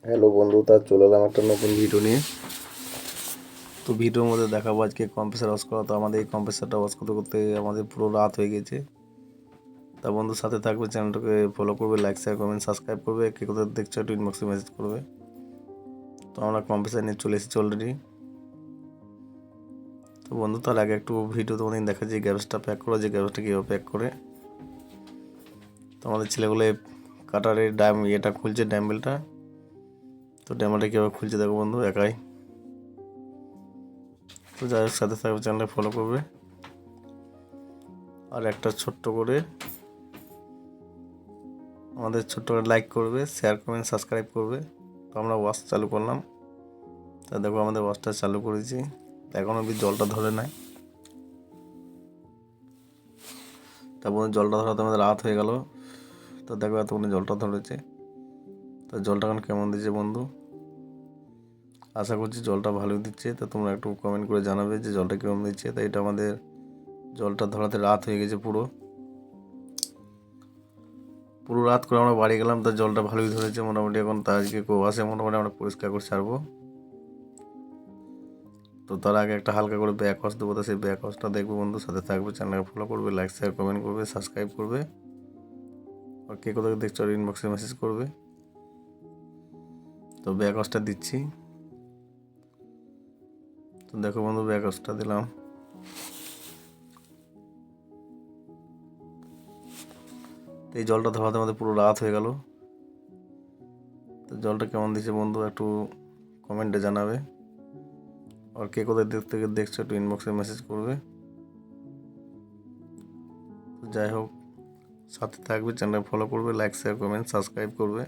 Hello বন্ধু, চলে এলাম একটা নতুন ভিডিও নিয়ে। তো ভিডিওর মধ্যে দেখাবো আজকে কম্প্রেসার ওয়াশ করা। তো আমাদের এই কম্প্রেসারটা ওয়াশ করতে করতে আমাদের পুরো রাত হয়ে গেছে। তা বন্ধুর সাথে থাকবে, চ্যানেলটাকে ফলো করবে, লাইক শেয়ার করবেন, সাবস্ক্রাইব করবে। কে কোথায় দেখছো একটু ইনবক্সে মেসেজ করবে। তো আমরা কম্প্রেসার নিয়ে চলে এসেছি অলরেডি। তো বন্ধু, তার আগে একটু ভিডিও তোমাদের দেখা যায় গ্যাসটা প্যাক করা, যে গ্যাসটা কীভাবে প্যাক করে। তো আমাদের ছেলেগুলো কাটারের ইয়েটা খুলছে, ড্যাম্বেলটা। তো ড্যাম্বেলটা কীভাবে খুলছে দেখো বন্ধু, একাই। তো যাই হোক, সাথে থাকবে, চ্যানেলটা ফলো করবে। আর একটা ছোট্ট করে আমাদের ছোট্ট করে লাইক করবে, শেয়ার করবেন, সাবস্ক্রাইব করবে। তো আমরা ওয়াশ চালু করলাম। তা দেখো আমাদের ওয়াশটা চালু করেছি, এখন অবধি জলটা ধরে নাই। তারপর জলটা ধরাতে আমাদের রাত হয়ে গেল। তো দেখো এতক্ষণে জলটা ধরেছে। তো জলটা এখন কেমন দিচ্ছে বন্ধু, আশা করছি জলটা ভালোই দিচ্ছে। তো তোমরা একটু কমেন্ট করে জানাবে যে জলটা কেমন দিচ্ছে। তাই এটা আমাদের জলটা ধরাতে রাত হয়ে গেছে পুরো পুরো রাত করে আমরা বাড়ি গেলাম। তো জলটা ভালোই ধরেছে মোটামুটি। এখন তা আজকে আসে মোটামুটি আমরা পরিষ্কার করে ছাড়বো। তো তার আগে একটা হালকা করে ব্যাক ওয়াশ দেবো। তো সেই ব্যাক ওয়াশটা দেখবে বন্ধু, সাথে থাকবে, চ্যানেলকে ফলো করবে, লাইক শেয়ার কমেন্ট করবে, সাবস্ক্রাইব করবে। আর কে কোথাও দেখছো ইনবক্সে মেসেজ করবে। তো ব্যাক ওয়াশটা দিচ্ছি। তো দেখো বন্ধু, ব্যাক ওয়াশটা দিলাম। তো এই জলটা ধরাতে আমাদের পুরো রাত হয়ে গেল। তো জলটা কেমন দিচ্ছে বন্ধু একটু কমেন্টে জানাবে। আর কে কোথায় থেকে দেখছো একটু ইনবক্সে মেসেজ করবে। যাই হোক, সাথে থাকবে, চ্যানেল ফলো করবে, লাইক শেয়ার কমেন্ট সাবস্ক্রাইব করবে।